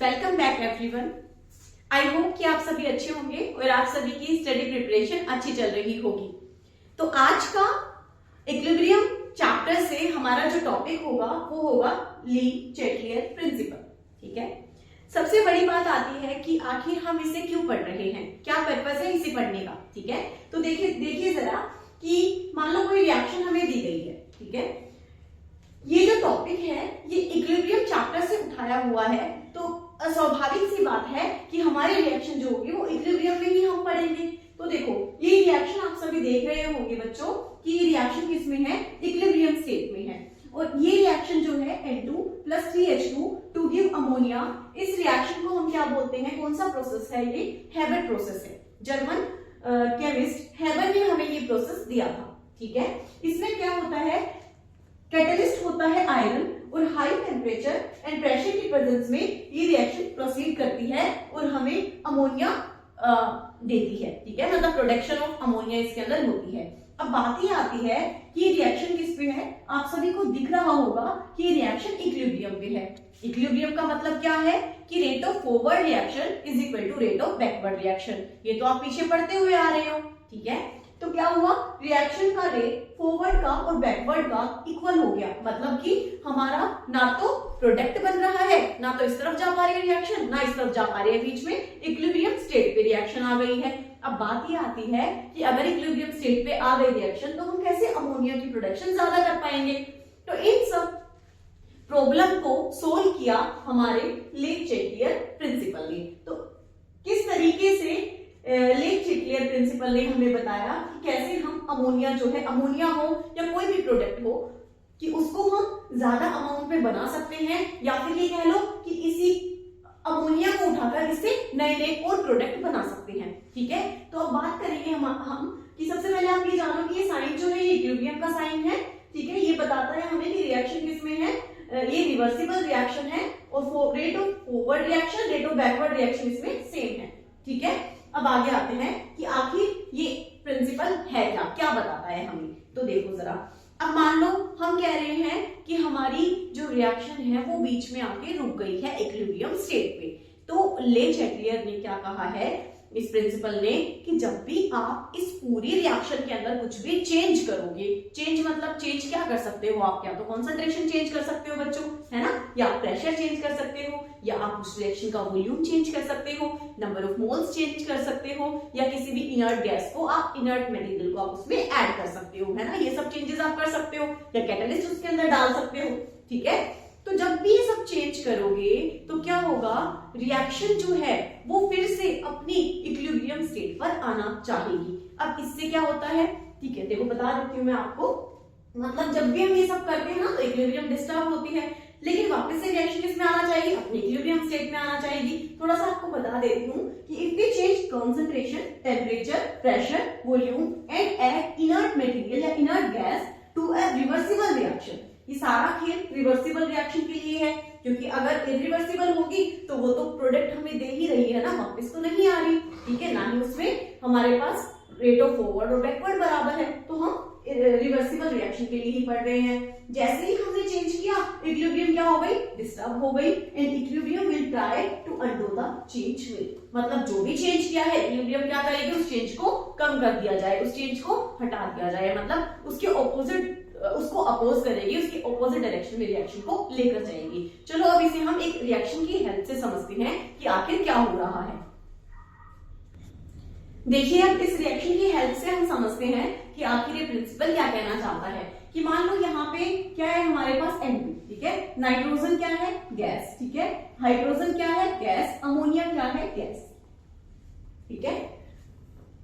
Welcome back everyone. I hope कि आप सभी अच्छे होंगे और आप सभी की स्टडी प्रिपरेशन अच्छी चल रही होगी। तो आज का इक्विलिब्रियम चैप्टर से हमारा जो टॉपिक होगा वो होगा ली चैटलियर प्रिंसिपल। ठीक है, सबसे बड़ी बात आती है कि आखिर हम इसे क्यों पढ़ रहे हैं, क्या पर्पस है इसे पढ़ने का। ठीक है, तो देखिए जरा कि मान लो कोई रिएक्शन हमें दी गई है। ठीक है, ये जो टॉपिक है ये इक्विलिब्रियम चैप्टर से उठाया हुआ है, तो स्वाभाविक सी बात है कि हमारे रिएक्शन जो होगी वो इक्विलिब्रियम में ही हम पढ़ेंगे। तो देखो ये रिएक्शन आप सभी देख रहे होंगे बच्चों कि ये रिएक्शन किस में है, इक्विलिब्रियम स्टेट में है। और ये रिएक्शन जो है N2 + 3H2 to give ammonia, इस रिएक्शन को हम क्या बोलते हैं, कौन सा प्रोसेस है, ये हेबर प्रोसेस है। जर्मन केमिस्ट हेबर ने हमें ये प्रोसेस दिया था। ठीक है, इसमें क्या होता है, कैटलिस्ट होता है आयरन और हाई टेम्परेचर एंड प्रेशर की प्रेजेंस में ये रिएक्शन प्रोसीड करती है और हमें अमोनिया देती है। ठीक है, मतलब प्रोडक्शन ऑफ अमोनिया इसके अंदर होती है। अब बात ये आती है कि ये रिएक्शन किस पे है, आप सभी को दिख रहा होगा कि ये रिएक्शन इक्विलिब्रियम पे है। इक्विलिब्रियम का मतलब क्या है कि rate of forward reaction is equal to rate of backward reaction. ये तो आप पीछे पढ़ते हुए आ रहे हो। ठीक है, तो क्या हुआ, रिएक्शन का रेट फॉरवर्ड का और बैकवर्ड का इक्वल हो गया, मतलब कि हमारा ना तो प्रोडक्ट बन रहा है, ना तो इस तरफ जा पा रही है रिएक्शन, ना इस तरफ जा पा रही है, बीच में इक्विलिब्रियम स्टेट पे रिएक्शन आ गई है। अब बात ये आती है कि अगर इक्विलिब्रियम स्टेट पे आ गई रिएक्शन तो हम कैसे अमोनिया की प्रोडक्शन ज्यादा कर पाएंगे। तो इन सब प्रॉब्लम को सोल्व किया हमारे ले-चैटलियर प्रिंसिपल ने। तो किस तरीके से ले-चैटलियर प्रिंसिपल ने हमें बताया कि कैसे हम अमोनिया जो है, अमोनिया हो या कोई भी प्रोडक्ट हो, कि उसको हम ज्यादा अमाउंट में बना सकते हैं, या फिर ये कह लो कि इसी अमोनिया को उठाकर इससे नए नए और प्रोडक्ट बना सकते हैं। ठीक है, तो अब बात करेंगे हम कि सबसे पहले आप ये जानो कि ये साइन जो है ये इक्विलिब्रियम का साइन है। ठीक है, ये बताता है हमें कि रिएक्शन किसमें है, ये रिवर्सिबल रिएक्शन है और rate of forward reaction, rate of backward reaction इसमें सेम है। ठीक है, अब आगे आते हैं कि आखिर ये प्रिंसिपल है क्या, क्या बताता है हमें। तो देखो जरा, अब मान लो हम कह रहे हैं कि हमारी जो रिएक्शन है वो बीच में आके रुक गई है इक्विलिब्रियम स्टेट पे। तो ले-चैटलियर ने क्या कहा है इस प्रिंसिपल ने कि जब भी आप इस पूरी रिएक्शन के अंदर कुछ भी चेंज करोगे, चेंज मतलब चेंज क्या कर सकते हो आप, क्या तो कॉन्सेंट्रेशन चेंज कर सकते हो बच्चों, है ना, या प्रेशर चेंज कर सकते हो, या आप उस रिएक्शन का वॉल्यूम चेंज कर सकते हो, नंबर ऑफ मोल्स चेंज कर सकते हो, या किसी भी इनर्ट गैस को आप, इनर्ट मटेरियल को आप उसमें ऐड कर सकते हो, है ना, ये सब चेंजेस आप कर सकते हो, या कैटलिस्ट उसके अंदर डाल सकते हो। ठीक है, तो जब भी ये सब चेंज करोगे तो क्या होगा, रिएक्शन जो है वो फिर से अपनी इक्विलिब्रियम स्टेट पर आना चाहेगी। अब इससे क्या होता है, ठीक है, देखो बता देती हूँ मैं आपको, मतलब जब भी हम ये सब करते हैं ना तो इक्विलिब्रियम डिस्टर्ब होती है, लेकिन वापस से रिएक्शन किसमें आना चाहिए, अपनी इक्विलिब्रियम स्टेट में आना चाहिए। थोड़ा सा आपको बता देती हूँ कि if we change concentration, temperature, pressure, volume and add inert material या inert gas to a reversible reaction, ये सारा खेल रिवर्सिबल रिएक्शन के लिए है, क्योंकि अगर इरिवर्सिबल होगी तो वो तो प्रोडक्ट हमें दे ही रही है ना, वापस तो नहीं आ रही। ठीक है, ना ही उसमें हमारे पास रेट ऑफ फॉरवर्ड और बैकवर्ड बराबर है, तो हम रिवर्सिबल रिएक्शन के लिए ही पढ़ रहे हैं। जैसे ही हमने चेंज किया इक्विलिब्रियम क्या हो गई, डिस्टर्ब हो गई, and equilibrium will try to undo the change will, मतलब जो भी चेंज किया है इक्विलिब्रियम क्या करेगी, उस चेंज को कम कर दिया जाए, उस चेंज को हटा दिया जाए, मतलब उसके ऑपोजिट, उसको अपोज करेगी, उसके ऑपोजिट डायरेक्शन में रिएक्शन को लेकर जाएगी। चलो अब इसे हम एक रिएक्शन की हेल्प से समझते हैं कि आखिर क्या हो रहा है। देखिए अब इस रिएक्शन की हेल्प से हम समझते हैं कि आखिर ये प्रिंसिपल क्या कहना चाहता है। कि मान लो यहाँ पे क्या है, हमारे पास N2, ठीक है, नाइट्रोजन क्या है, गैस, ठीक है, हाइड्रोजन क्या है, गैस, अमोनिया क्या है, गैस। ठीक है,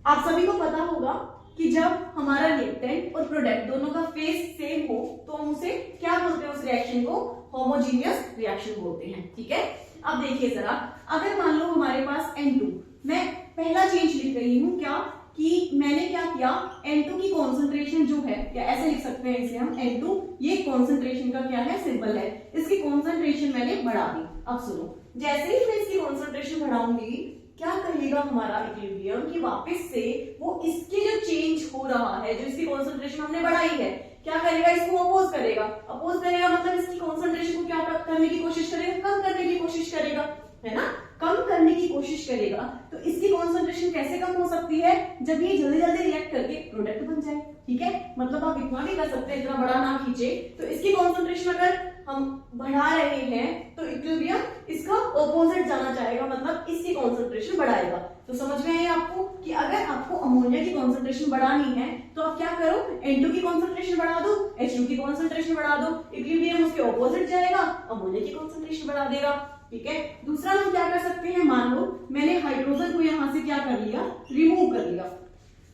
आप सभी को पता होगा कि जब हमारा रिएक्टेंट और प्रोडक्ट दोनों का फेस सेम हो तो हम उसे क्या बोलते हैं, उस रिएक्शन को होमोजीनियस रिएक्शन बोलते हैं। ठीक है, अब देखिए जरा, अगर मान लो हमारे पास N2, मैं पहला चेंज लिख रही हूं क्या, कि मैंने क्या किया, N2 की कॉन्सेंट्रेशन जो है, या ऐसे लिख सकते हैं इसे हम, N2 ये कॉन्सेंट्रेशन का क्या है, सिंबल है, इसकी कॉन्सेंट्रेशन मैंने बढ़ा दी। अब सुनो, जैसे ही मैं इसकी कॉन्सेंट्रेशन बढ़ाऊंगी क्या करेगा हमारा इक्विलिब्रियम, कि वापस से वो इसके जो चेंज हो रहा है, जो इसकी कॉन्सेंट्रेशन हमने बढ़ाई है, क्या करेगा, इसको अपोज करेगा। अपोज करेगा मतलब इसकी कॉन्सेंट्रेशन को क्या करने की कोशिश करेगा, कम करने की कोशिश करेगा। है ना, कम करने की कोशिश करेगा। तो इसकी कॉन्सेंट्रेशन कैसे कम हो सकती है, जब ये जल्दी जल्दी रिएक्ट करके प्रोडक्ट बन जाए। ठीक है, मतलब आप इतना भी कर सकते हैं, इतना बड़ा ना खींचे। तो इसकी कॉन्सेंट्रेशन अगर हम बढ़ा रहे हैं तो इक्विलिब्रियम इसका ऑपोजिट जाना चाहेगा, मतलब इसकी कॉन्सेंट्रेशन बढ़ाएगा। तो समझ में आया आपको कि अगर आपको अमोनिया की कॉन्सेंट्रेशन बढ़ानी है तो आप क्या करो, N2 की कॉन्सेंट्रेशन बढ़ा दो, H2 की कॉन्सेंट्रेशन बढ़ा दो, इक्विलिब्रियम उसके ऑपोजिट जाएगा, अमोनिया की कॉन्सेंट्रेशन बढ़ा देगा। ठीक है, दूसरा हम क्या कर सकते हैं, मान लो मैंने हाइड्रोजन को यहां से क्या कर लिया, रिमूव कर लिया।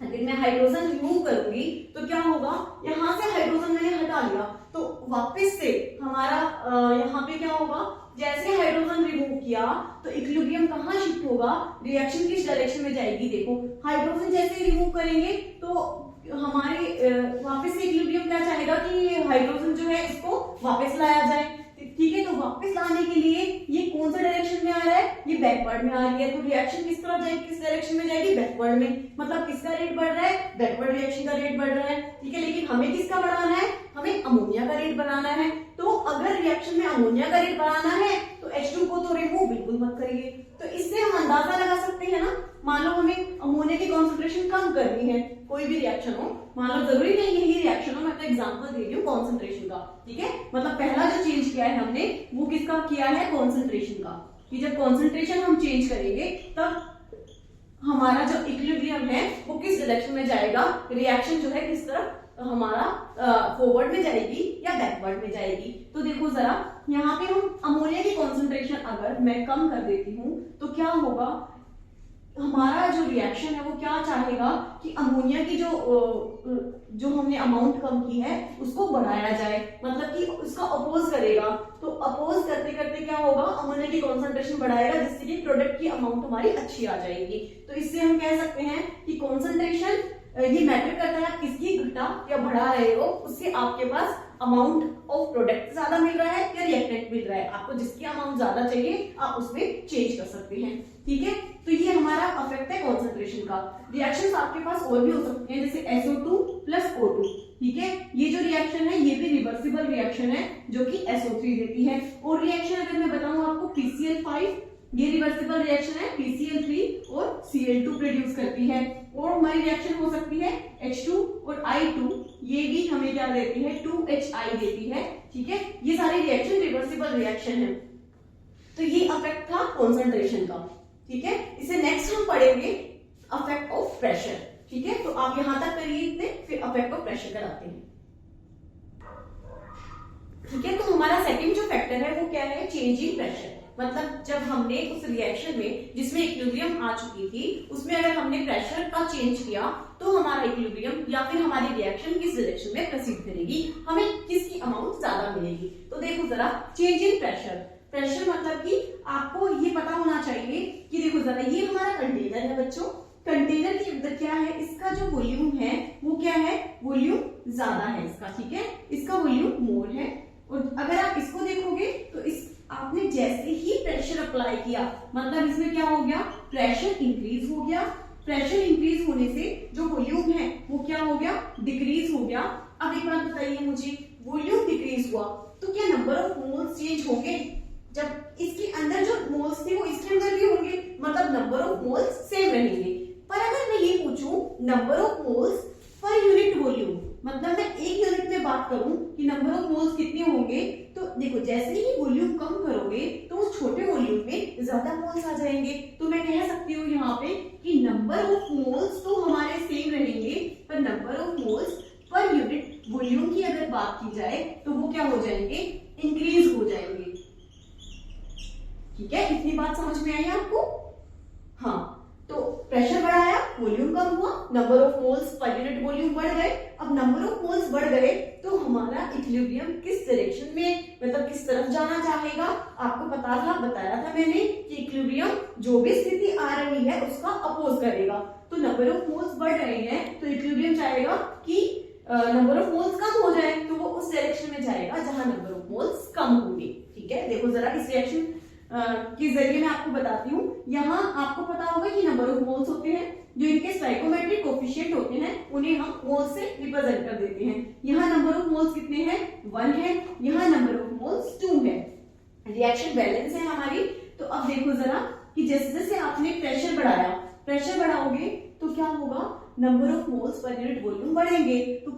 अगर मैं हाइड्रोजन रिमूव करूंगी तो क्या होगा, यहाँ से हाइड्रोजन मैंने हटा लिया तो वापस से हमारा यहाँ पे क्या होगा, जैसे हाइड्रोजन रिमूव किया तो इक्विलिब्रियम कहाँ शिफ्ट होगा, रिएक्शन किस डायरेक्शन में जाएगी। देखो हाइड्रोजन जैसे रिमूव करेंगे तो हमारे वापस से इक्विलिब्रियम क्या चाहेगा कि हाइड्रोजन जो है इसको वापस लाया जाए। ठीक है, तो वापस लाने के लिए ये कौन सा डायरेक्शन में आ रहा है, ये बैकवर्ड में आ रही है। तो रिएक्शन किस तरफ जाएगी, किस डायरेक्शन में जाएगी, बैकवर्ड में। मतलब किसका रेट बढ़ रहा है, बैकवर्ड रिएक्शन का रेट बढ़ रहा है। ठीक है, लेकिन हमें किसका बढ़ाना है, हमें अमोनिया का रेट बनाना है। तो अगर रिएक्शन में अमोनिया का रेट बढ़ाना है तो H2 को तो रिमूव बिल्कुल मत करिए। तो इससे हम अंदाजा लगा सकते हैं ना, मान लो हमें अमोनिया की कॉन्सेंट्रेशन कम करनी है, कोई भी रिएक्शन हो, मान लो जरूरी नहीं यही रिएक्शन हो, मैं अपना एग्जांपल दे रही हूँ कॉन्सेंट्रेशन का। ठीक है, मतलब पहला जो चेंज किया है हमने वो किसका किया है, कॉन्सेंट्रेशन का। कि जब कॉन्सेंट्रेशन हम चेंज करेंगे तब हमारा जो इक्विलिब्रियम है वो किस डायरेक्शन में जाएगा, रिएक्शन जो है किस तरफ हमारा फॉरवर्ड में जाएगी या बैकवर्ड में जाएगी। तो देखो जरा यहाँ पे हम अमोनिया की कॉन्सेंट्रेशन अगर मैं कम कर देती हूँ तो क्या होगा, हमारा जो रिएक्शन है वो क्या चाहेगा कि अमोनिया की जो हमने अमाउंट कम की है उसको बढ़ाया जाए, मतलब कि उसका अपोज करेगा। तो अपोज करते करते क्या होगा, अमोनिया की कॉन्सेंट्रेशन बढ़ाएगा जिससे कि प्रोडक्ट की अमाउंट हमारी अच्छी आ जाएगी। तो इससे हम कह सकते हैं कि कॉन्सेंट्रेशन ये मैटर करता है आप किसकी घटा या बढ़ा रहे हो, उससे आपके पास अमाउंट ऑफ प्रोडक्ट ज्यादा मिल रहा है या रिएक्टेंट मिल रहा है। आपको जिसकी अमाउंट ज्यादा चाहिए आप उसमें चेंज कर सकते हैं। ठीक है, तो ये हमारा अफेक्ट है कॉन्सेंट्रेशन का। रिएक्शंस आपके पास और भी हो सकते हैं जैसे SO2 प्लस O2। ठीक है, ये जो रिएक्शन है ये भी रिवर्सिबल रिएक्शन है जो कि SO3 देती है। और रिएक्शन अगर मैं बताऊं आपको PCl5, ये रिवर्सिबल रिएक्शन है, PCl3 और Cl2 प्रोड्यूस करती है। और हमारी रिएक्शन हो सकती है H2 और I2, ये भी हमें क्या देती है, 2HI देती है। ठीक है, ये सारी रिएक्शन रिवर्सिबल रिएक्शन है। तो ये अफेक्ट था कॉन्सेंट्रेशन का। ठीक है, इसे नेक्स्ट हम पढ़ेंगे अफेक्ट ऑफ प्रेशर। ठीक है, तो आप यहां तक करिए इतने, फिर अफेक्ट ऑफ प्रेशर कराते हैं। ठीक है, तो हमारा सेकंड जो फैक्टर है वो क्या है, चेंज इन प्रेशर। मतलब जब हमने उस रिएक्शन में जिसमें इक्विलिब्रियम आ चुकी थी उसमें अगर हमने प्रेशर का चेंज किया तो हमारा इक्विलिब्रियम या फिर हमारी रिएक्शन किस डायरेक्शन में प्रोसीड करेगी, हमें किसकी अमाउंट ज्यादा मिलेगी। तो देखो जरा, चेंज इन प्रेशर। प्रेशर मतलब कि आपको ये पता होना चाहिए कि देखो जरा, ये हमारा कंटेनर है बच्चों, कंटेनर के अंदर क्या है, इसका जो वॉल्यूम है वो क्या है, वॉल्यूम ज्यादा है इसका। ठीक है, इसका वॉल्यूम मोर है। और अगर आप इसको देखोगे तो इस आपने जैसे ही प्रेशर अप्लाई किया मतलब इसमें क्या हो गया, प्रेशर इंक्रीज हो गया। प्रेशर इंक्रीज होने से जो वॉल्यूम है वो क्या हो गया, डिक्रीज हो गया। अब एक बात बताइए मुझे, वॉल्यूम डिक्रीज हुआ तो क्या नंबर ऑफ मोल्स चेंज होंगे? जब इसके अंदर जो मोल्स थे वो इसके अंदर भी होंगे, मतलब नंबर ऑफ मोल्स सेम रहेंगे। पर अगर मैं ये पूछूं number of moles per unit volume, मतलब मैं एक यूनिट में बात करूं कि नंबर ऑफ मोल्स कितने होंगे, तो देखो जैसे ही वॉल्यूम कम करोगे तो उस छोटे वॉल्यूम में ज्यादा मोल्स आ जाएंगे। तो मैं कह सकती हूँ यहाँ पे कि नंबर ऑफ मोल्स तो हमारे सेम रहेंगे पर number of moles per unit volume की अगर बात की जाए तो वो क्या हो जाएंगे, इंक्रीज हो जाएंगे। ठीक है, इतनी बात समझ में आई आपको? हाँ, तो प्रेशर बढ़ाया, वॉल्यूम कम हुआ, number of moles per unit volume बढ़ गए। अब नंबर ऑफ मोल्स बढ़ गए तो हमारा इक्विलिब्रियम किस डायरेक्शन में, मतलब किस तरफ जाना चाहेगा, आपको पता था, बताया था मैंने कि इक्विलिब्रियम जो भी स्थिति आ रही है उसका अपोज करेगा। तो नंबर ऑफ मोल्स बढ़ रहे हैं तो इक्विलिब्रियम चाहेगा कि नंबर ऑफ मोल्स कम हो जाए, तो वो उस डायरेक्शन में जाएगा जहां नंबर ऑफ मोल्स कम होंगे। ठीक है, देखो जरा इस रिएक्शन के जरिए मैं आपको बताती हूँ। यहाँ आपको पता होगा कि नंबर ऑफ मोल्स होते हैं, जो इनके स्टोइकोमेट्रिक कोफिशिएंट होते हैं उन्हें हम मोल्स से रिप्रेजेंट कर देते हैं। यहाँ नंबर ऑफ मोल्स कितने हैं, 1 है, यहाँ नंबर ऑफ मोल्स 2 है। रिएक्शन बैलेंस है हमारी, तो तो अब देखो जरा कि जैसे जैसे आपने प्रेशर बढ़ाया, प्रेशर बढ़ाओगे तो क्या होगा, number of moles per unit volume बढ़ेंगे। तो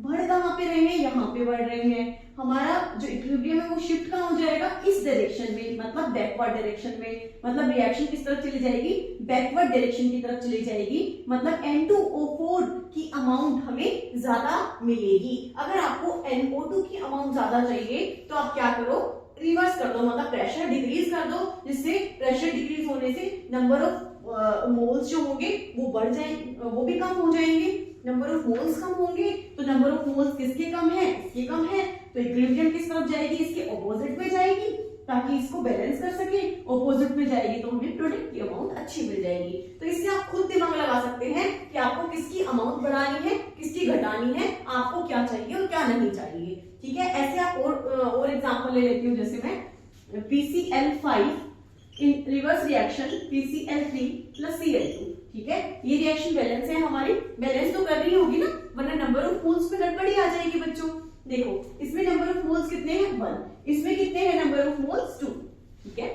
बढ़ कहाँ पे रहे हैं, यहाँ पे बढ़ रहे हैं। हमारा जो इक्विलिब्रियम है वो शिफ्ट कहाँ हो जाएगा, इस डायरेक्शन में, मतलब बैकवर्ड डायरेक्शन में। मतलब रिएक्शन किस तरफ चली जाएगी, बैकवर्ड डायरेक्शन की तरफ चली जाएगी। मतलब N2O4 की अमाउंट हमें ज्यादा मिलेगी। अगर आपको NO2 की अमाउंट ज्यादा चाहिए तो आप क्या करो, रिवर्स कर दो, मतलब प्रेशर डिक्रीज कर दो, जिससे प्रेशर डिक्रीज होने से नंबर ऑफ मोल्स जो होंगे वो बढ़ जाएंगे, वो भी कम हो जाएंगे। नंबर ऑफ मोल्स कम होंगे तो नंबर ऑफ मोल्स किसके कम है, इसके कम है, तो इक्विलिब्रियम किस तरफ जाएगी, इसके ऑपोजिट में जाएगी, ताकि इसको बैलेंस कर सके। ऑपोजिट में जाएगी तो हमें प्रोडक्ट की अमाउंट अच्छी मिल जाएगी। तो इससे आप खुद दिमाग लगा सकते हैं कि आपको किसकी अमाउंट बढ़ानी है, किसकी घटानी है, आपको क्या चाहिए और क्या नहीं चाहिए। ठीक है, ऐसे आप और एग्जांपल ले लेती हूँ। जैसे मैं PCl5 इन reverse reaction PCl3 plus Cl2, ठीक है, ये रिएक्शन बैलेंस है हमारी, बैलेंस तो कर रही होगी ना, वरना नंबर ऑफ मोल्स में गड़बड़ी आ जाएगी बच्चों। देखो इसमें नंबर ऑफ मोल्स कितने हैं, 1, इसमें कितने हैं नंबर ऑफ मोल्स, 2। ठीक है,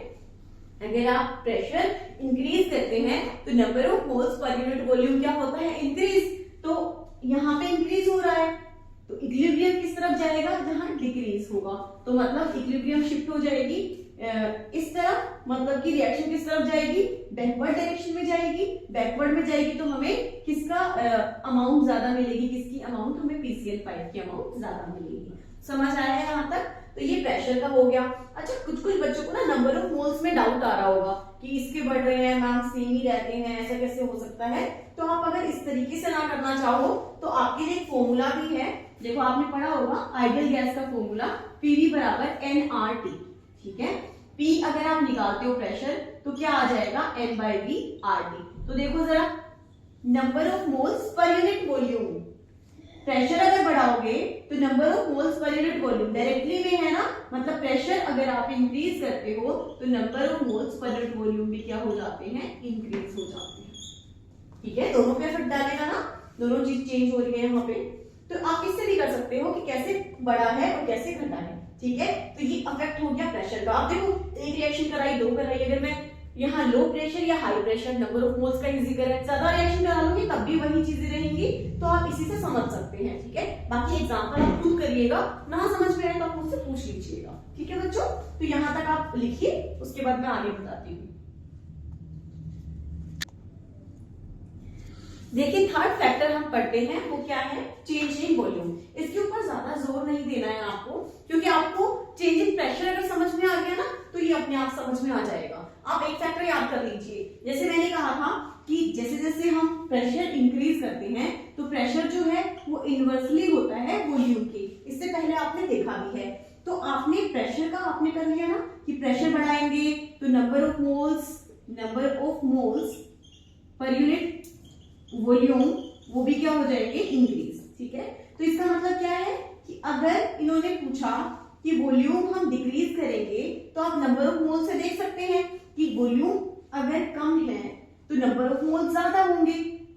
अगर आप प्रेशर इंक्रीज करते हैं तो number of moles per unit volume क्या होता है, इंक्रीज। तो यहाँ पे इंक्रीज हो रहा है तो इक्विलिब्रियम किस तरफ जाएगा, जहां डिक्रीज होगा। तो मतलब इक्विलिब्रियम शिफ्ट हो जाएगी इस तरफ, मतलब कि रिएक्शन किस तरफ जाएगी, बैकवर्ड डायरेक्शन में जाएगी। बैकवर्ड में जाएगी तो हमें किसका अमाउंट ज्यादा मिलेगी, किसकी अमाउंट, हमें PCl5 की अमाउंट ज्यादा मिलेगी। समझ आया है यहाँ तक? तो ये प्रेशर का हो गया। अच्छा, कुछ कुछ बच्चों को ना नंबर ऑफ मोल्स में डाउट आ रहा होगा कि इसके बढ़ रहे हैं मैम, सेम ही रहते हैं, ऐसा कैसे हो सकता है। तो आप अगर इस तरीके से ना करना चाहो तो आपके लिए एक फॉर्मूला भी है। देखो आपने पढ़ा होगा आइडियल गैस का फॉर्मूला, PV बराबर nRT। ठीक है, P अगर आप निकालते हो प्रेशर तो क्या आ जाएगा, N/V RT। तो देखो जरा, number of moles per unit volume, pressure अगर बढ़ाओगे तो number of moles per unit volume directly में है ना, मतलब प्रेशर अगर आप इंक्रीज करते हो तो number of moles per unit volume भी क्या हो जाते हैं, इंक्रीज हो जाते हैं। ठीक है, दोनों पे इफेक्ट डालेगा ना, दोनों चीज चेंज हो रही है यहाँ पे। तो आप इससे भी कर सकते हो कि कैसे बढ़ा है और कैसे घटा है। ठीक है, तो ये अफेक्ट हो गया प्रेशर का। आप देखो एक रिएक्शन कराई, दो कराई, अगर मैं यहाँ लो प्रेशर या high pressure, number of moles का इजी करें, ज्यादा रिएक्शन करा लूंगी तब भी वही चीजें रहेंगी। तो आप इसी से समझ सकते हैं। ठीक है, बाकी एग्जांपल आप खुद करिएगा, ना समझ में आए तो आप मुझसे पूछ लीजिएगा। ठीक है बच्चों, तो यहाँ तक आप लिखिए, उसके बाद मैं आगे बताती हूँ। देखिए थर्ड फैक्टर हम पढ़ते हैं, वो क्या है, चेंज इन वॉल्यूम। इसके ऊपर ज्यादा जोर नहीं देना है आपको, क्योंकि आपको चेंज इन प्रेशर अगर समझ में आ गया ना तो ये अपने आप समझ में आ जाएगा। आप एक फैक्टर याद कर लीजिए, जैसे मैंने कहा था कि जैसे जैसे हम प्रेशर इंक्रीज करते हैं तो प्रेशर जो है वो इनवर्सली होता है वॉल्यूम के। इससे पहले आपने देखा भी है। तो आपने प्रेशर का आपने कर लिया ना कि प्रेशर बढ़ाएंगे तो number of moles per unit volume वो भी क्या हो जाएंगे, इंक्रीज। ठीक है, तो इसका मतलब क्या है कि अगर इन्होंने पूछा कि वॉल्यूम हम डिक्रीज करेंगे तो आप नंबर ऑफ मोल्स से देख सकते हैं कि वॉल्यूम अगर कम है तो नंबर ऑफ मोल्स ज्यादा होंगे।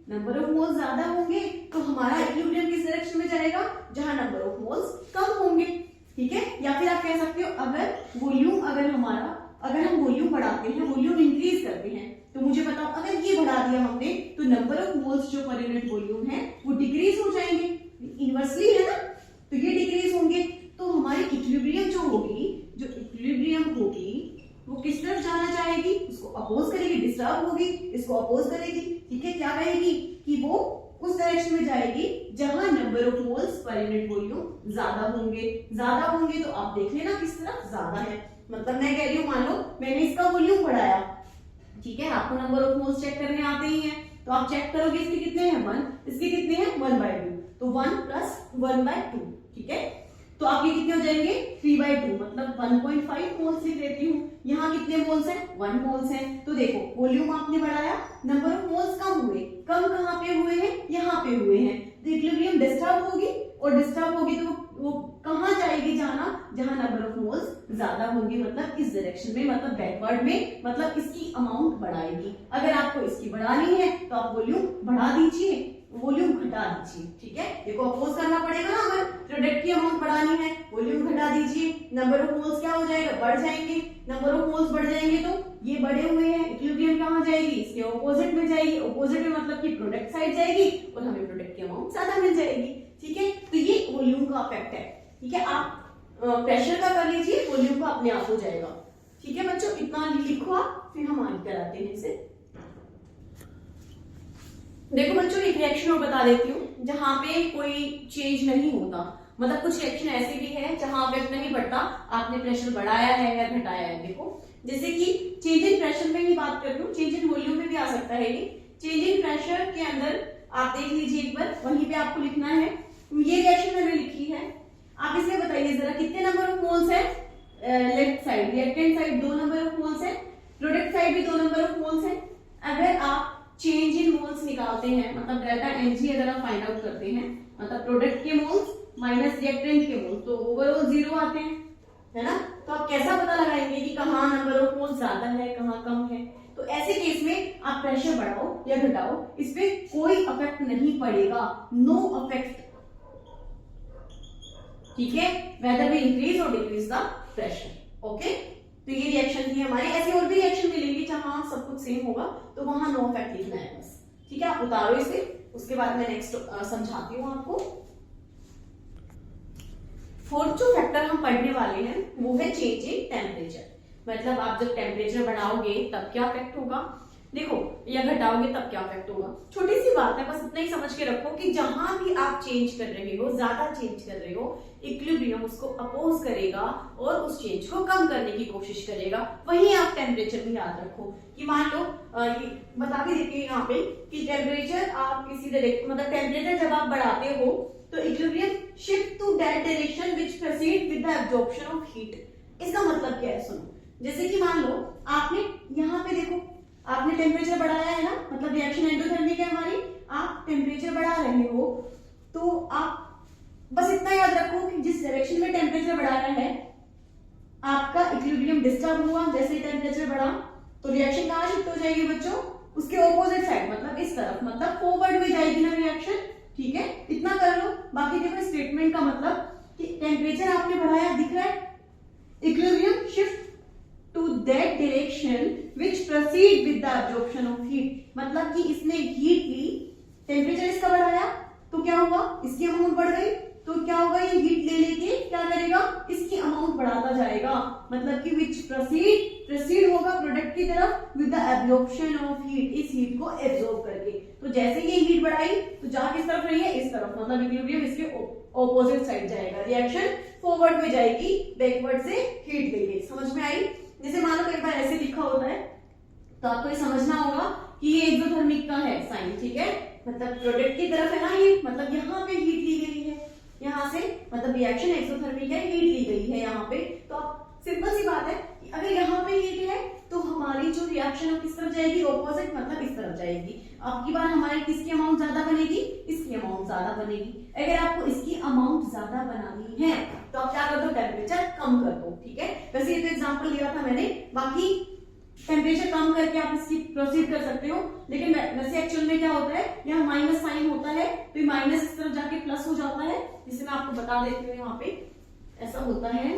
नंबर ऑफ मोल्स ज्यादा होंगे तो हमारा इक्विलिब्रियम किस डायरेक्शन में जाएगा, जहां नंबर ऑफ मोल्स कम होंगे। ठीक है, या फिर आप कह सकते हो अगर हम वॉल्यूम बढ़ाते हैं, वॉल्यूम इंक्रीज करते हैं, तो मुझे बताओ अगर ये बढ़ा दिया हमने तो नंबर ऑफ मोल्स जो पर यूनिट वॉल्यूम है वो डिक्रीज हो जाएंगे। इनवर्सली है ना, तो ये डिक्रीज होंगे। तो हमारी इक्विलिब्रियम जो इक्विलिब्रियम होगी वो किस तरफ जाना चाहेगी, उसको अपोज करेगी, डिस्टर्ब होगी, इसको अपोज करेगी। ठीक है, क्या कहेगी कि वो उस डायरेक्शन में जाएगी जहां number of moles per unit volume ज्यादा होंगे। तो आप देख लेना किस तरफ ज्यादा है। मतलब मैं कह रही हूँ, मान लो मैंने इसका वॉल्यूम बढ़ाया, ठीक है, आपको नंबर ऑफ मोल्स चेक करने आते ही हैं, तो आप चेक करोगे इसके कितने हैं 1, इसके कितने हैं 1/2, तो 1 + 1/2। ठीक है, तो आपके कितने हो जाएंगे 3/2, मतलब 1.5 मोल्स लिख लेती हूँ। यहाँ कितने मोल्स हैं, 1 मोल्स हैं। तो देखो वॉल्यूम आपने बढ़ाया, नंबर ऑफ मोल्स कम हुए, कम कहाँ पे हुए हैं, यहाँ पे हुए हैं। तो इक्विलिब्रियम डिस्टर्ब होगी, और डिस्टर्ब होगी तो वो कहाँ जाएगी, जहां नंबर ऑफ मोल्स ज्यादा होंगे, मतलब इस डायरेक्शन में, मतलब बैकवर्ड में, मतलब इसकी अमाउंट बढ़ाएगी। अगर आपको इसकी बढ़ानी है तो आप वॉल्यूम बढ़ा दीजिए, वॉल्यूम घटा दीजिए। ठीक है, देखो अपोज करना पड़ेगा ना, अगर प्रोडक्ट की अमाउंट बढ़ानी है वॉल्यूम घटा दीजिए, नंबर ऑफ मोल्स क्या हो जाएगा, बढ़ जाएंगे। नंबर ऑफ मोल्स बढ़ जाएंगे तो बढ़े हुए हैं, इक्विलिब्रियम कहाँ जाएगी, इसके ऑपोजिट में जाएगी, ऑपोजिट में मतलब कि प्रोडक्ट साइड जाएगी और हमें प्रोडक्ट की अमाउंट ज्यादा मिल जाएगी। ठीक है, तो ये वॉल्यूम का इफेक्ट है। ठीक है, आप प्रेशर का कर लीजिए, वॉल्यूम का अपने आप हो जाएगा। ठीक है बच्चों, इतना लिखो आप, फिर हम आगे कराते हैं इसे। देखो बच्चों, एक रिएक्शन और बता देती हूँ जहां पे कोई चेंज नहीं होता, मतलब कुछ रिएक्शन ऐसे भी है जहां इफेक्ट नहीं पड़ता, आपने प्रेशर बढ़ाया है या घटाया है। देखो जैसे कि चेंज इन प्रेशर में ही बात कर लूं, चेंज इन वॉल्यूम में भी आ सकता है ये। चेंज इन प्रेशर के अंदर आप देख लीजिए एक बार, वहीं पे आपको लिखना है। ये रिएक्शन मैंने लिखी है, आप इसमें बताइए जरा कितने नंबर ऑफ मोल्स है। Left side reactant side 2 number of moles है, प्रोडक्ट साइड भी 2 नंबर ऑफ मोल्स है। अगर आप चेंज इन मोल्स निकालते हैं, मतलब डेल्टा एनजी अगर आप फाइंड आउट करते हैं, मतलब प्रोडक्ट के मोल्स माइनस रिएक्टेंट के मोल्स, तो ओवरऑल 0 आते हैं, है ना। तो आप कैसा पता लगाएंगे कि कहाँ नंबर ऑफ मोल्स ज्यादा है कहाँ कम है। तो ऐसे केस में आप प्रेशर बढ़ाओ या घटाओ, इस पे कोई इफेक्ट नहीं पड़ेगा, नो इफेक्ट। ठीक है, वेदर वी इंक्रीज और डिक्रीज द प्रेशर। ओके, तो ये रिएक्शन थी हमारी। ऐसी और भी रिएक्शन मिलेंगी जहां सब कुछ सेम होगा, तो वहां नो इफेक्ट लिखना है बस। ठीक है, आप उतारो इसे, उसके बाद मैं नेक्स्ट समझाती हूँ आपको। फोर्थ जो फैक्टर हम पढ़ने वाले हैं वो है चेंज इन टेम्परेचर। मतलब आप जब टेम्परेचर बढ़ाओगे तब क्या इफेक्ट होगा, देखो, या घटाओगे तब क्या इफेक्ट होगा। छोटी सी बात है, बस इतना ही समझ के रखो कि जहां भी आप चेंज कर रहे हो, ज्यादा चेंज कर रहे हो, इक्विलिब्रियम उसको अपोज करेगा और उस चेंज को कम करने की कोशिश करेगा। वहीं आप टेम्परेचर भी याद रखो कि मान लो ये बता भी देती है यहाँ पे कि टेम्परेचर आप किसी डायरेक्ट, मतलब टेम्परेचर जब आप बढ़ाते हो तो equilibrium shift to that direction which proceed with the absorption of heat. इसका मतलब क्या है, सुनो। जैसे कि मान लो आपने यहाँ पे देखो, आपने टेम्परेचर बढ़ाया है ना, मतलब रिएक्शन एंडोथर्मिक है हमारी, आप टेम्परेचर बढ़ा रहे हो, तो आप बस इतना याद रखो कि जिस डायरेक्शन में टेम्परेचर बढ़ाया है आपका इक्विलिब्रियम डिस्टर्ब हुआ। जैसे ही टेम्परेचर बढ़ा तो रिएक्शन कहाँ शिफ्ट हो जाएगी बच्चों, उसके ऑपोजिट साइड, मतलब इस तरफ, मतलब फॉरवर्ड में जाएगी ना रिएक्शन। ठीक है, इतना कर लो। बाकी देखो स्टेटमेंट का मतलब कि टेम्परेचर आपने बढ़ाया, दिख रहा है, equilibrium shift to that direction which proceed with the absorption of heat. मतलब कि इसने हीट ली, टेम्परेचर इसका बढ़ाया तो क्या हुआ, इसकी अमाउंट बढ़ गई, तो क्या होगा, ये हीट ले लेके क्या करेगा, इसकी अमाउंट बढ़ाता जाएगा। मतलब कि व्हिच प्रोसीड होगा प्रोडक्ट की तरफ with the absorption of heat, इस हीट को एब्जॉर्ब करके। तो जैसे ये हीट बढ़ाई तो जा किस तरफ रही है, इस तरफ, मतलब इक्विलिब्रियम इसके ऑपोजिट साइड जाएगा, रिएक्शन फॉरवर्ड में जाएगी, बैकवर्ड से हीट लेके। समझ में आई। जैसे मान लो कई बार ऐसे लिखा होता है, तो आपको ये समझना होगा कि ये एक्सोथर्मिक का है साइन। ठीक है, मतलब प्रोडक्ट की तरफ है ना हीट, मतलब यहाँ पे हीट ली गई है, यहाँ से, मतलब रिएक्शन एक्सोथर्मिक है, हीट ली गई है यहाँ पे। तो आप सिंपल सी बात है कि अगर यहाँ पे हीट है तो हमारी जो रिएक्शन किस तरफ जाएगी, ऑपोजिट, मतलब इस तरफ जाएगी। आपकी बार हमारी किसकी अमाउंट ज्यादा बनेगी, इसकी अमाउंट ज्यादा बनेगी। अगर आपको इसकी अमाउंट ज्यादा बनानी है तो आप क्या कर दो, टेम्परेचर कम कर दो। ठीक है, वैसे ये तो एग्जांपल लिया था मैंने, बाकी टेम्परेचर कम करके आप इसकी प्रोसीड कर सकते हो। लेकिन वैसे एक्चुअल में क्या होता है, यहाँ माइनस साइन होता है, तो माइनस इस तरफ जाके प्लस हो जाता है, जिसे मैं आपको बता देती हूँ। यहाँ पे ऐसा होता है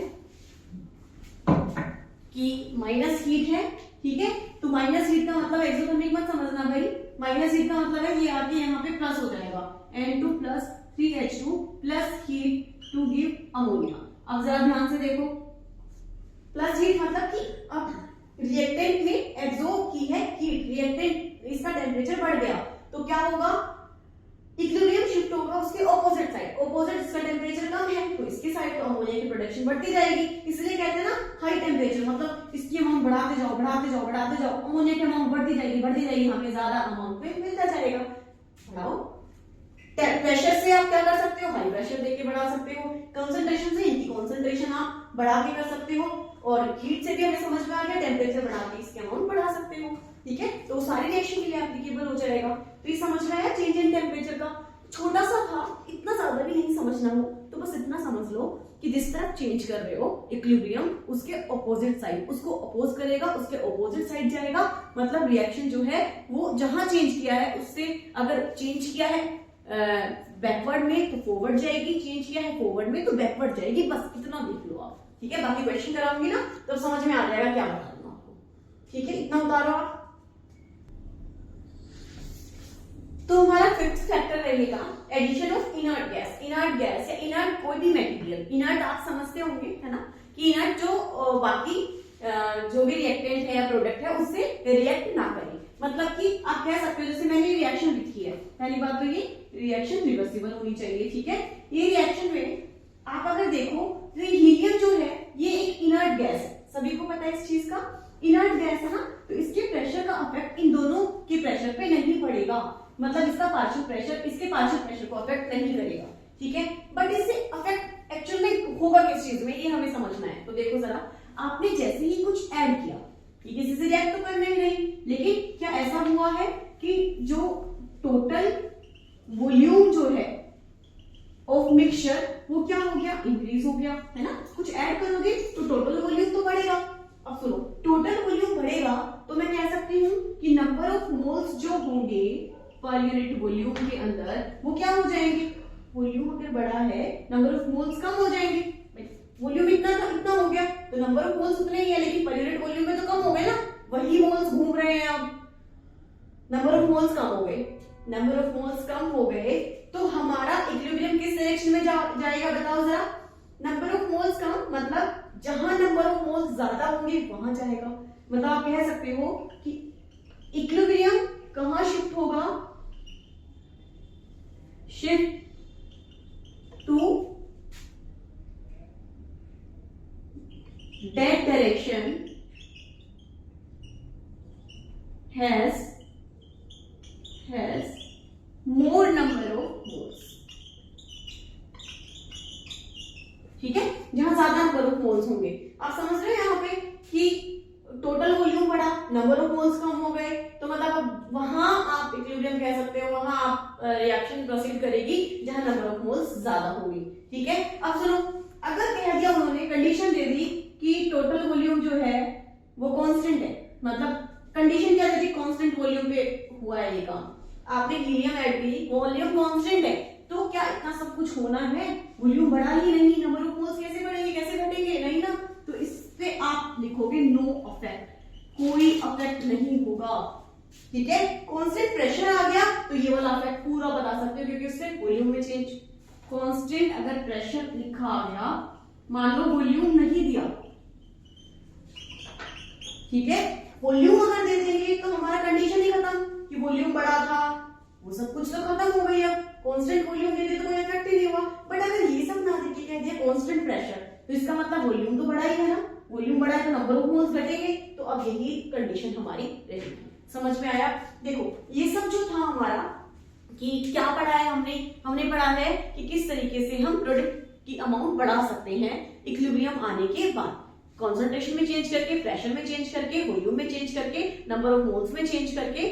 कि माइनस हीट है, ठीक है, तो माइनस हीट का मतलब एक्सोथर्मिक मत समझना भाई, माइनस हीट का मतलब है ये आके यहाँ पे प्लस हो जाएगा, N2 plus 3H2 plus heat to give ammonia. अब जरा ध्यान से देखो, प्लस हीट मतलब कि अब रिएक्टेंट में एब्जॉर्ब की है हीट, रिएक्टेंट इसका टेम्परेचर बढ़ गया तो क्या होगा, इक्विलिब्रियम शिफ्ट होगा उसके ऑपोजिट साइड, ऑपोजिट इसका टेम्परेचर कम है तो इसकी साइड, तो अमोनिया की प्रोडक्शन बढ़ती जाएगी। इसलिए कहते हैं ना हाई टेम्परेचर, मतलब इसकी अमाउंट बढ़ाते जाओ बढ़ाते जाओ बढ़ाते जाओ, अमोनिया की अमाउंट बढ़ती जाएगी, हमें ज्यादा अमाउंट पे मिलता जाएगा। बढ़ाओ, प्रेशर से आप क्या कर सकते हो, हाई प्रेशर देके बढ़ा सकते हो, कंसंट्रेशन से इनकी कंसंट्रेशन आप बढ़ा के कर सकते हो, और हीट से भी हमें समझ में आ गया टेम्परेचर बढ़ा के इसकी अमाउंट बढ़ा सकते हो। ठीक है, तो सारे रिएक्शन के लिए एप्लीकेबल हो जाएगा। तो ये समझ में आया चेंज इन टेम्परेचर का, छोटा सा था, इतना ज्यादा भी नहीं समझना हो तो बस इतना समझ लो कि जिस तरह चेंज कर रहे हो इक्विलिब्रियम, उसके ऑपोजिट साइड उसको अपोज करेगा, उसके ऑपोजिट साइड जाएगा। मतलब रिएक्शन जो है वो जहां चेंज किया है उससे, अगर चेंज किया है बैकवर्ड में तो फॉरवर्ड जाएगी, चेंज किया है फॉरवर्ड में तो बैकवर्ड जाएगी। बस इतना देख लो आप। ठीक है, बाकी क्वेश्चन कराऊंगी ना तो समझ में आ जाएगा क्या बताना आपको। ठीक है, इतना उतारो आप। तो हमारा फिफ्थ फैक्टर रहेगा addition of inert gas. Inert gas या इनर्ट कोई भी मटेरियल, इनर्ट आप समझते होंगे है ना, कि इनर्ट जो बाकी जो भी रिएक्टेंट है या प्रोडक्ट है उससे रिएक्ट ना करे। मतलब कि आप कह सकते हो, जैसे मैंने रिएक्शन लिखी है, पहली बात तो ये रिएक्शन रिवर्सिबल होनी चाहिए। ठीक है, ये रिएक्शन में आप अगर देखो तो हीलियम जो है ये एक इनर्ट गैस है, सभी को पता है इस चीज का, इनर्ट गैस है ना, तो इसके प्रेशर का इफेक्ट इन दोनों के प्रेशर पे नहीं पड़ेगा। मतलब इसका पार्शियल प्रेशर इसके पार्शियल प्रेशर को अफेक्ट नहीं करेगा। ठीक है, बट इससे अफेक्ट एक्चुअल में होगा किस चीज में, ये हमें समझना है। तो देखो जरा, आपने जैसे ही कुछ ऐड किया, ये किसी से रिएक्ट तो करना ही नहीं, लेकिन क्या ऐसा हुआ है कि जो टोटल वॉल्यूम जो है ऑफ मिक्सचर वो क्या हो गया, इंक्रीज हो गया है ना। कुछ ऐड करोगे तो टोटल वॉल्यूम तो बढ़ेगा। अब सुनो, टोटल वॉल्यूम बढ़ेगा तो मैं कह सकती हूँ कि नंबर ऑफ मोल्स जो होंगे पर यूनिट वॉल्यूम के अंदर वो क्या हो जाएंगे, वॉल्यूम अगर बड़ा है नंबर ऑफ मोल्स कम हो जाएंगे। वॉल्यूम इतना था, इतना हो गया तो नंबर ऑफ मोल्स उतने ही है, लेकिन पर यूनिट वॉल्यूम में तो कम हो गए ना, वही मोल्स घूम रहे हैं। अब नंबर ऑफ मोल्स कम हो गए, नंबर ऑफ मोल्स कम हो गए तो हमारा इक्विलिब्रियम किस डायरेक्शन में जाएगा बताओ जरा। नंबर ऑफ मोल्स कम मतलब जहां नंबर ऑफ मोल्स ज्यादा होंगे वहां जाएगा। मतलब आप कह सकते हो कि इक्विलिब्रियम कहां शिफ्ट होगा, shift to that direction has more number of moles। ठीक है, जहां ज्यादा नंबर ऑफ मोल्स होंगे। आप समझ रहे हैं यहाँ पे कि टोटल वॉल्यूम बढ़ा, नंबर ऑफ मोल्स कम हो गए, तो मतलब वहां आप इक्विलिब्रियम कह सकते हो, वहां आप रिएक्शन प्रोसीड करेगी जहां नंबर ऑफ मोल्स ज्यादा होंगी। ठीक है, अब सुनो, अगर कह दिया उन्होंने, कंडीशन दे दी कि टोटल वॉल्यूम जो है वो कांस्टेंट है, मतलब कंडीशन क्या दे दी, कांस्टेंट वॉल्यूम पे हुआ है ये काम, आपने हीलियम ऐड की, वॉल्यूम कांस्टेंट है, तो क्या इतना सब कुछ होना है, वॉल्यूम बढ़ा ही नहीं, नंबर ऑफ मोल्स कैसे बढ़ेंगे, कैसे घटेंगे, नहीं ना। तो इस पे आप लिखोगे नो अफेक्ट, कोई अफेक्ट नहीं होगा। ठीक है, कांस्टेंट प्रेशर आ गया तो ये वाला अफेक्ट पूरा बता सकते हो, क्योंकि उससे वॉल्यूम में चेंज। कांस्टेंट अगर प्रेशर लिखा आ गया, मान लो वॉल्यूम नहीं दिया, ठीक है, वॉल्यूम अगर दे देंगे तो हमारा कंडीशन ही खत्म कि वॉल्यूम बड़ा था, वो सब कुछ तो खत्म हो गई। अब कांस्टेंट वॉल्यूम दे दे तो कोई इफेक्ट ही नहीं हुआ। बट अगर ये सब ना देके कह दिया कांस्टेंट प्रेशर, तो इसका मतलब वॉल्यूम तो बड़ा ही है ना, वॉल्यूम बड़ा है तो नंबर ऑफ मोल्स घटेंगे, तो अब यही कंडीशन हमारी रहेगी। समझ में आया? देखो ये सब जो था हमारा कि क्या पढ़ा है हमने पढ़ा है कि किस तरीके से हम प्रोडक्ट की अमाउंट बढ़ा सकते हैं इक्विलिब्रियम आने के बाद, कॉन्सेंट्रेशन में चेंज करके, प्रेशर में चेंज करके, वॉल्यूम में चेंज करके, नंबर ऑफ मोल्स में चेंज करके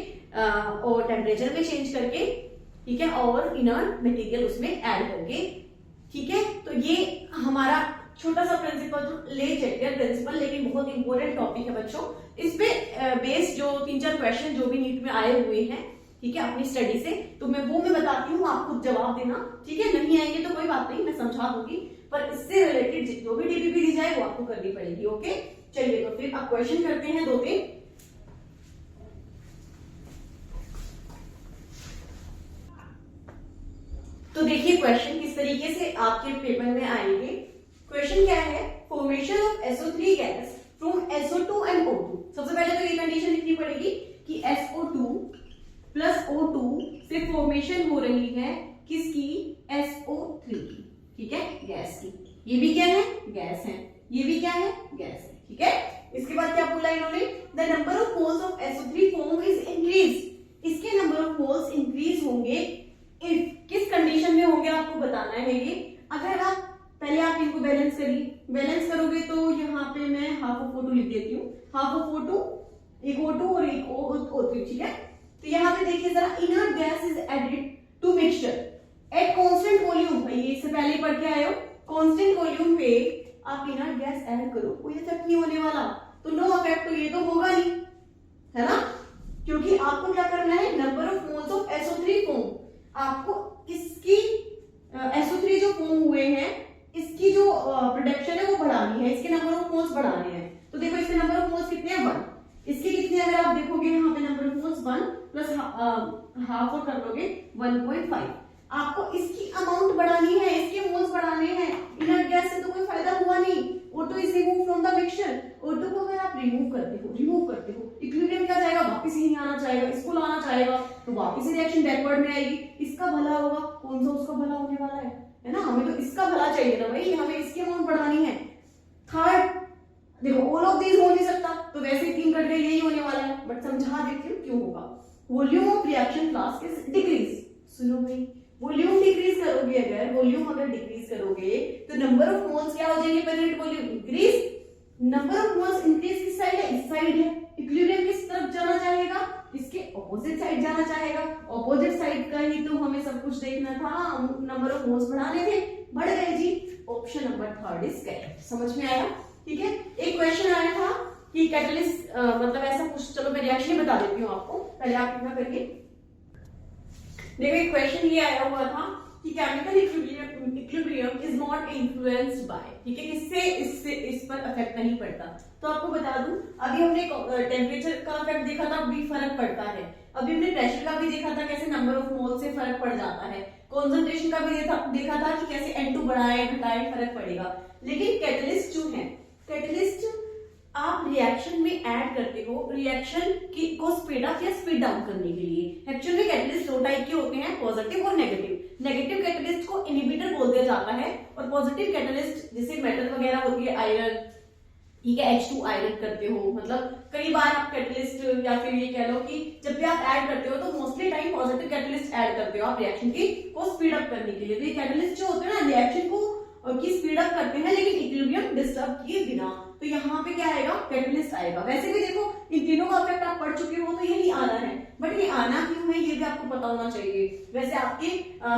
और टेम्परेचर में चेंज करके, ठीक है, और इनर्ट मटेरियल उसमें ऐड करके। ठीक है, तो ये हमारा छोटा सा प्रिंसिपल ले चलिए प्रिंसिपल, लेकिन बहुत इंपॉर्टेंट टॉपिक है बच्चों। इस पे बेस्ड जो 3-4 क्वेश्चन जो भी नीट में आए हुए हैं, ठीक है, अपनी स्टडी से, तो मैं बताती हूँ, आप खुद जवाब देना। ठीक है, नहीं आएंगे तो कोई बात नहीं, मैं समझा दूंगी, पर इससे रिलेटेड जो भी डीपीपी दी जाए वो आपको करनी पड़ेगी। ओके, चलिए तो फिर अब क्वेश्चन करते हैं 2-3। तो देखिए क्वेश्चन किस तरीके से आपके पेपर में आएंगे। क्वेश्चन क्या है, formation of SO3 gas from SO2 and O2। सबसे पहले तो ये कंडीशन लिखनी पड़ेगी कि SO2 प्लस O2 से फॉर्मेशन हो रही है किसकी, SO3 की। ठीक है, गैस की। ये भी क्या है, गैस है, ये भी क्या है, गैस है। ठीक है, इसके बाद क्या बोला इन्होंने, the number of moles of SO3 form is increase. इसके नंबर ऑफ मोल्स इंक्रीज होंगे इफ, किस कंडीशन में होंगे आपको बताना है ये। अगर आप पहले आप इनको बैलेंस करिए, बैलेंस करोगे तो यहाँ पे मैं हाफ ऑफ O2 लिख देती हूँ, हाफ ऑफ O2, एक O2 और एक O3। ठीक है, तो यहाँ पे देखिए जरा, inert gas is added to mixture at constant volume. भाई इससे पहले पढ़ के आए हो, कांस्टेंट वॉल्यूम पे आप इनर्ट गैस ऐड करो, कोई इफेक्ट नहीं होने वाला, तो नो इफेक्ट, तो ये तो होगा नहीं, है ना, क्योंकि आपको क्या करना है, number of moles of SO3 form, आपको इसकी SO3 जो फॉर्म हुए हैं इसकी जो प्रोडक्शन है वो बढ़ानी है, इसके नंबर ऑफ मोल्स बढ़ाने हैं। तो देखो इसके नंबर ऑफ मोल्स कितने हैं, 1, इसके लिखोगे यहाँ पे number of moles 1 plus half और कर लोगे 1.5। आपको इसकी अमाउंट बढ़ानी है, इसके मोल्स बढ़ाने हैं। इनर्ट गैस से तो कोई फायदा हुआ नहीं। O2 is remove from the mixture. O2 को अगर आप रिमूव करते हो इक्विलिब्रियम क्या जाएगा, वापस यही आना चाहेगा, इसको लाना चाहेगा तो वापस ही रिएक्शन बैकवर्ड में आएगी। इसका भला होगा, कौन सा उसका भला होने वाला है ना। हमें तो इसका भला चाहिए ना भाई, हमें इसकी अमाउंट बढ़ानी है। थर्ड देखो ऑल ऑफ दीज हो नहीं सकता, तो वैसे ही 3 कट गए, यही होने वाला है। बट समझा देती हूँ क्यों होगा। Volume of reaction flask is decrease. सुनो भाई, वॉल्यूम डिक्रीज करोगे, अगर वॉल्यूम अगर डिक्रीज करोगे तो नंबर ऑफ मोल्स क्या हो जाएंगे, per unit volume increase. Number of moles increase किस साइड है, इस साइड है। इक्विलिब्रियम किस तरफ जाना चाहेगा, इसके ऑपोजिट साइड जाना चाहेगा। ऑपोजिट साइड का ही तो हमें सब कुछ देखना था, नंबर ऑफ मोल्स बढ़ाने थे, बढ़ गए जी। Option number 3 is correct. समझ में आया, ठीक है। एक क्वेश्चन आया था कि कैटलिस्ट मतलब ऐसा कुछ, चलो मैं रिएक्शन ही बता देती हूँ आपको, पहले आप इतना करिए। देखो एक क्वेश्चन ये आया हुआ था कि chemical equilibrium is not influenced by, ठीक है, इससे इस पर इफेक्ट नहीं पड़ता। तो आपको बता दूं, अभी हमने टेम्परेचर का इफेक्ट देखा था, भी फर्क पड़ता है। अभी हमने प्रेशर का भी देखा था, कैसे नंबर ऑफ मोल से फर्क पड़ जाता है। कॉन्सेंट्रेशन का भी देखा था कि कैसे N2 बढ़ाए घटाए फर्क पड़ेगा। लेकिन कैटलिस्ट जो है, कैटलिस्ट आप रिएक्शन में ऐड करते हो रिएक्शन को स्पीड अप या स्पीड डाउन करने के लिए। एक्चुअली में कैटलिस्ट 2 टाइप के होते हैं, पॉजिटिव और नेगेटिव। नेगेटिव कैटलिस्ट को इनहिबिटर बोल दिया जाता है, और पॉजिटिव कैटलिस्ट जैसे मेटल वगैरह होती है, आयरन, ठीक है, H2 आयरन करते हो। मतलब कई बार आप कैटलिस्ट या फिर ये कह लो कि जब भी आप ऐड करते हो तो mostly time positive catalyst add करते हो आप रिएक्शन को स्पीड अप करने के लिए। तो ये कैटलिस्ट जो होते हैं ना, रिएक्शन को की स्पीड अप करते हैं, लेकिन इक्विलिब्रियम डिस्टर्ब किए बिना। तो यहाँ पे क्या आएगा, कैटलिस्ट आएगा। वैसे भी देखो इन तीनों का इफेक्ट आप पढ़ चुके हो, तो यही आना है। बट ये आना क्यों है ये भी आपको पता होना चाहिए। वैसे आपके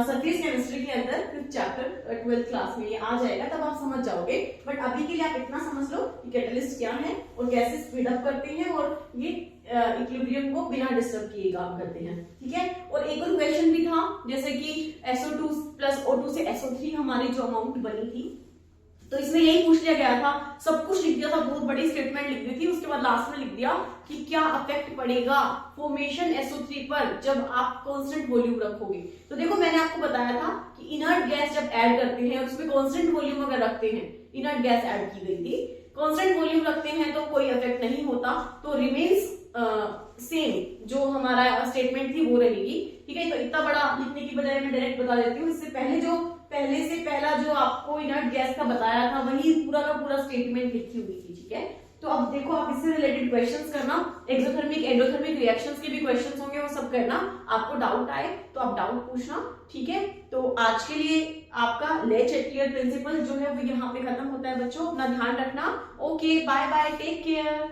सरफेस केमिस्ट्री के अंदर 5th चैप्टर 12th क्लास में ये आ जाएगा, तब आप समझ जाओगे। बट अभी के लिए आप इतना समझ लो कि कैटलिस्ट क्या है और कैसे स्पीड अप करते हैं, और ये इक्विलिब्रियम को बिना डिस्टर्ब किए काम करते हैं, ठीक है। और एक और क्वेश्चन भी था, जैसे कि SO2 प्लस O2 से SO3 हमारी जो अमाउंट बनी थी, तो इसमें यही पूछ लिया गया था। सब कुछ लिख दिया था, बहुत बड़ी स्टेटमेंट लिख दी थी, उसके बाद लास्ट में लिख दिया कि क्या इफेक्ट पड़ेगा फॉर्मेशन SO3 पर जब आप कांस्टेंट वॉल्यूम रखोगे। तो देखो मैंने आपको बताया था कि इनर्ट गैस जब ऐड करते हैं और उसमें कांस्टेंट वॉल्यूम अगर रखते हैं, इनर्ट गैस ऐड की गई थी, कांस्टेंट वॉल्यूम रखते हैं तो कोई इफेक्ट नहीं होता, तो रिमेन्स सेम जो हमारा स्टेटमेंट थी वो रहेगी, ठीक है। तो इतना बड़ा लिखने की बजाय मैं डायरेक्ट बता देती हूँ। इससे पहले से पहला जो आपको इनर्ट गैस का बताया था, वही पूरा का पूरा स्टेटमेंट लिखी हुई थी, ठीक है। तो अब देखो आप इससे रिलेटेड क्वेश्चंस करना, एक्सोथर्मिक एंडोथर्मिक रिएक्शंस के भी क्वेश्चंस होंगे, वो सब करना। आपको डाउट आए तो आप डाउट पूछना, ठीक है। तो आज के लिए आपका लेच एटलियर प्रिंसिपल जो है वो यहाँ पे खत्म होता है बच्चों। अपना ध्यान रखना। Okay, bye bye, take care.